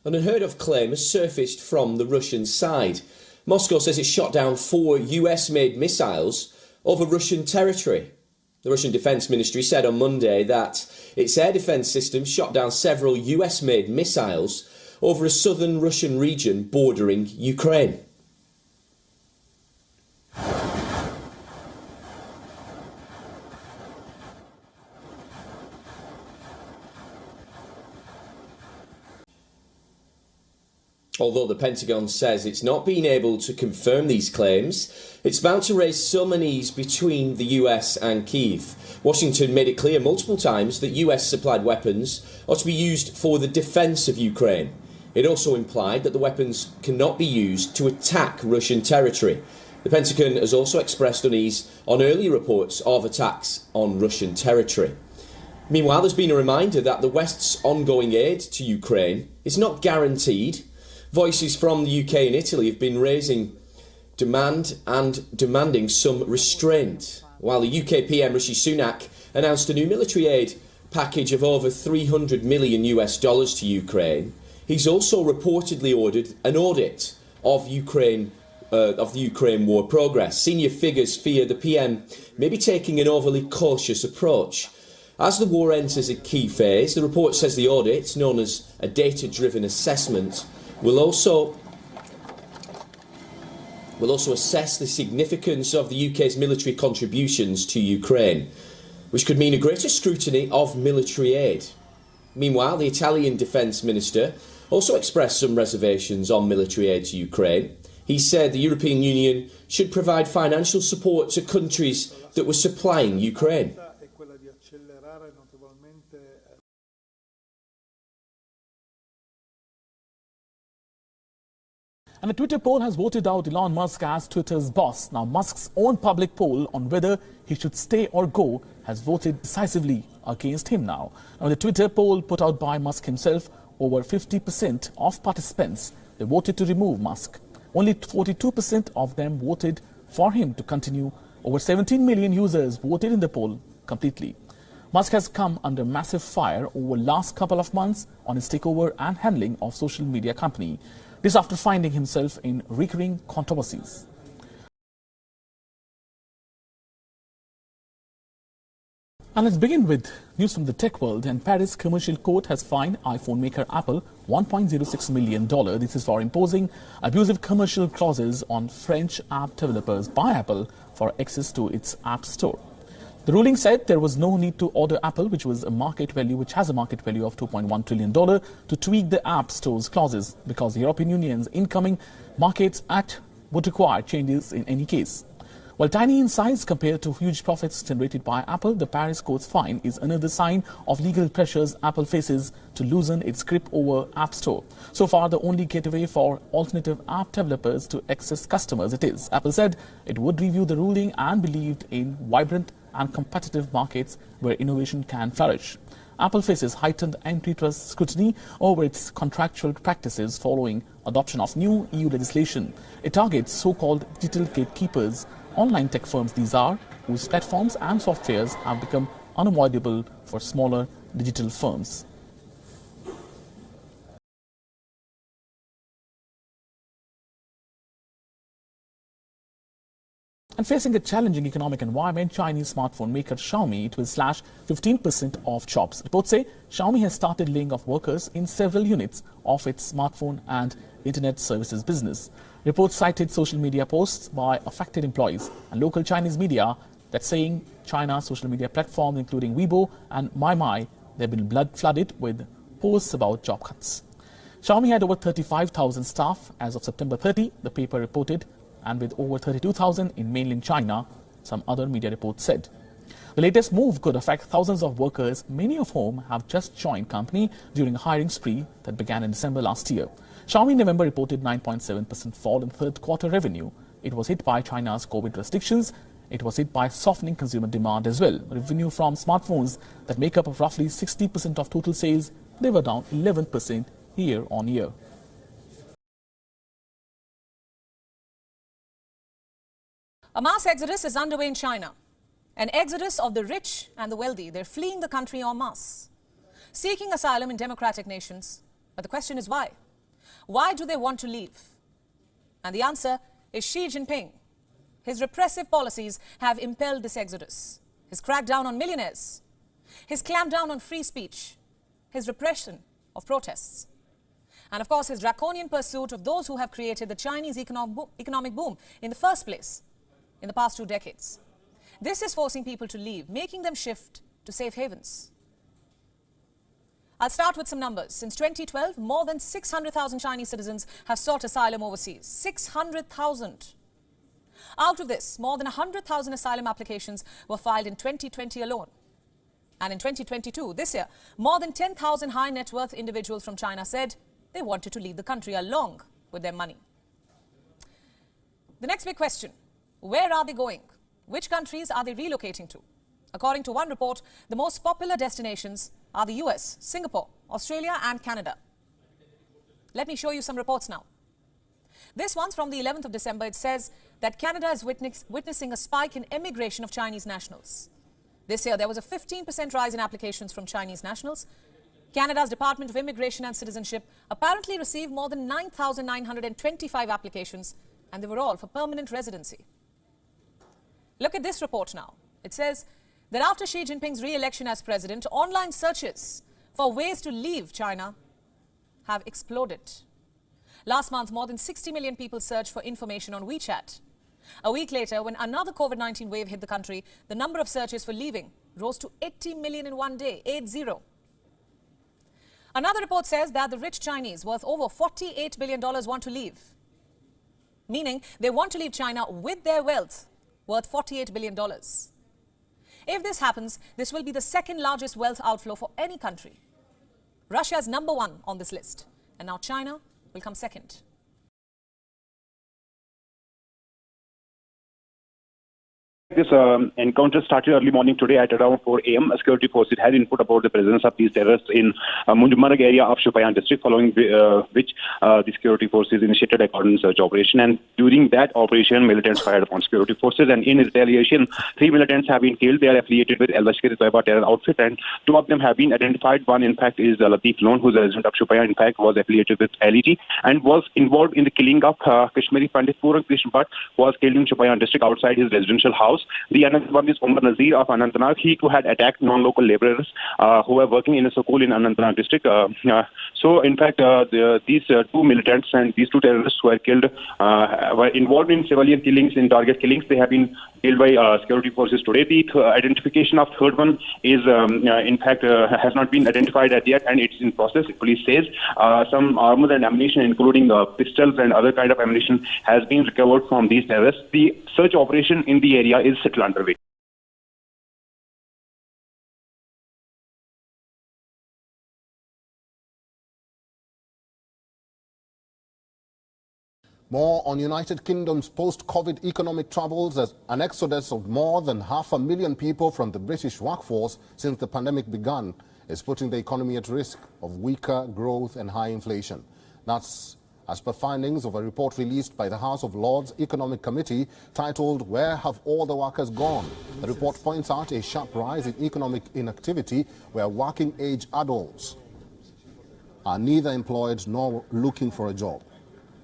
An unheard-of claim has surfaced from the Russian side. Moscow says it shot down 4 US-made missiles over Russian territory. The Russian Defence Ministry said on Monday that its air defence system shot down several US-made missiles over a southern Russian region bordering Ukraine. Although the Pentagon says it's not been able to confirm these claims, it's bound to raise some unease between the US and Kyiv. Washington made it clear multiple times that US-supplied weapons are to be used for the defence of Ukraine. It also implied that the weapons cannot be used to attack Russian territory. The Pentagon has also expressed unease on earlier reports of attacks on Russian territory. Meanwhile, there's been a reminder that the West's ongoing aid to Ukraine is not guaranteed. Voices from the UK and Italy have been raising demanding some restraint, while the UK PM Rishi Sunak announced a new military aid package of over $300 million to Ukraine. He's also reportedly ordered an audit of the Ukraine war progress. Senior figures fear the PM may be taking an overly cautious approach. As the war enters a key phase, the report says the audit, known as a data-driven assessment, will also assess the significance of the UK's military contributions to Ukraine, which could mean a greater scrutiny of military aid. Meanwhile, the Italian Defence Minister also expressed some reservations on military aid to Ukraine. He said the European Union should provide financial support to countries that were supplying Ukraine. And a Twitter poll has voted out Elon Musk as Twitter's boss. Now, Musk's own public poll on whether he should stay or go has voted decisively against him now. Now, the Twitter poll put out by Musk himself, over 50% of participants, they voted to remove Musk. Only 42% of them voted for him to continue. Over 17 million users voted in the poll completely. Musk has come under massive fire over the last couple of months on his takeover and handling of social media company. This after finding himself in recurring controversies. And let's begin with news from the tech world. And Paris Commercial Court has fined iPhone maker Apple $1.06 million. This is for imposing abusive commercial clauses on French app developers by Apple for access to its App Store. The ruling said there was no need to order Apple, which has a market value of $2.1 trillion, to tweak the App Store's clauses because the European Union's incoming Markets Act would require changes in any case. While tiny in size compared to huge profits generated by Apple, the Paris court's fine is another sign of legal pressures Apple faces to loosen its grip over App Store. So far, the only gateway for alternative app developers to access customers it is. Apple said it would review the ruling and believed in vibrant and competitive markets where innovation can flourish. Apple faces heightened antitrust scrutiny over its contractual practices following adoption of new EU legislation. It targets so-called digital gatekeepers, online tech firms these are, whose platforms and softwares have become unavoidable for smaller digital firms. And facing a challenging economic environment, Chinese smartphone maker Xiaomi will slash 15% of jobs. Reports say Xiaomi has started laying off workers in several units of its smartphone and internet services business. Reports cited social media posts by affected employees and local Chinese media that saying China's social media platforms, including Weibo and Maimai, they've been flooded with posts about job cuts. Xiaomi had over 35,000 staff as of September 30, the paper reported, and with over 32,000 in mainland China, some other media reports said. The latest move could affect thousands of workers, many of whom have just joined company during a hiring spree that began in December last year. Xiaomi in November reported 9.7% fall in third quarter revenue. It was hit by China's COVID restrictions. It was hit by softening consumer demand as well. Revenue from smartphones that make up of roughly 60% of total sales, they were down 11% year on year. A mass exodus is underway in China. An exodus of the rich and the wealthy. They're fleeing the country en masse, seeking asylum in democratic nations. But the question is why? Why do they want to leave? And the answer is Xi Jinping. His repressive policies have impelled this exodus. His crackdown on millionaires, his clampdown on free speech, his repression of protests, and of course his draconian pursuit of those who have created the Chinese economic boom in the first place in the past 2 decades. This is forcing people to leave, making them shift to safe havens. I'll start with some numbers. Since 2012, more than 600,000 Chinese citizens have sought asylum overseas. 600,000. Out of this, more than 100,000 asylum applications were filed in 2020 alone. And in 2022, this year, more than 10,000 high net worth individuals from China said they wanted to leave the country along with their money. The next big question, where are they going? Which countries are they relocating to? According to one report, the most popular destinations are the US, Singapore, Australia and Canada. Let me show you some reports now. This one's from the 11th of December. It says that Canada is witnessing a spike in emigration of Chinese nationals. This year, there was a 15% rise in applications from Chinese nationals. Canada's Department of Immigration and Citizenship apparently received more than 9,925 applications, and they were all for permanent residency. Look at this report now. It says that after Xi Jinping's re-election as president, online searches for ways to leave China have exploded. Last month, more than 60 million people searched for information on WeChat. A week later, when another COVID-19 wave hit the country, the number of searches for leaving rose to 80 million in one day, 80. Another report says that the rich Chinese worth over $48 billion want to leave, meaning they want to leave China with their wealth worth $48 billion. If this happens, this will be the second largest wealth outflow for any country. Russia is number 1 on this list, and now China will come second. This encounter started early morning today at around 4 a.m. Security forces had input about the presence of these terrorists in Munjmarg area of Shopian district, following which the security forces initiated a cordon search operation. And during that operation, militants fired upon security forces. And in retaliation, 3 militants have been killed. They are affiliated with Al-Lashkar-e-Taiba terror outfit, and 2 of them have been identified. One, in fact, is Latif Lone, who's a resident of Shopian. In fact, was affiliated with LET and was involved in the killing of Kashmiri Pandit Puran Krishna Bhatt, who was killed in Shopian district outside his residential house. The another one is Umar Nazir of Anantnag. He too had attacked non-local laborers who were working in a school in Anantnag district. So, in fact, these 2 militants and these 2 terrorists who were killed were involved in civilian killings, in target killings. They have been killed by security forces today. The identification of third one is, in fact, has not been identified as yet, and it's in process. The police says some armor and ammunition, including pistols and other kind of ammunition, has been recovered from these terrorists. The search operation in the area is still underway. More on United Kingdom's post-COVID economic troubles as an exodus of more than 500,000 people from the British workforce since the pandemic began is putting the economy at risk of weaker growth and high inflation. That's as per findings of a report released by the House of Lords Economic Committee titled "Where Have All the Workers Gone?" The report points out a sharp rise in economic inactivity where working-age adults are neither employed nor looking for a job.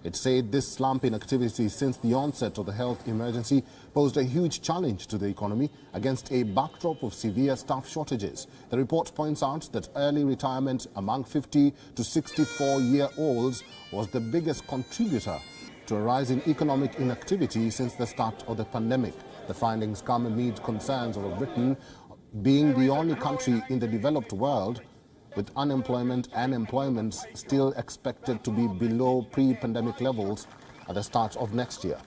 It said this slump in activity since the onset of the health emergency posed a huge challenge to the economy against a backdrop of severe staff shortages. The report points out that early retirement among 50 to 64-year-olds was the biggest contributor to a rise in economic inactivity since the start of the pandemic. The findings come amid concerns over Britain being the only country in the developed world with unemployment and employment still expected to be below pre-pandemic levels at the start of next year.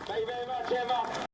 Thank you very much, Emma.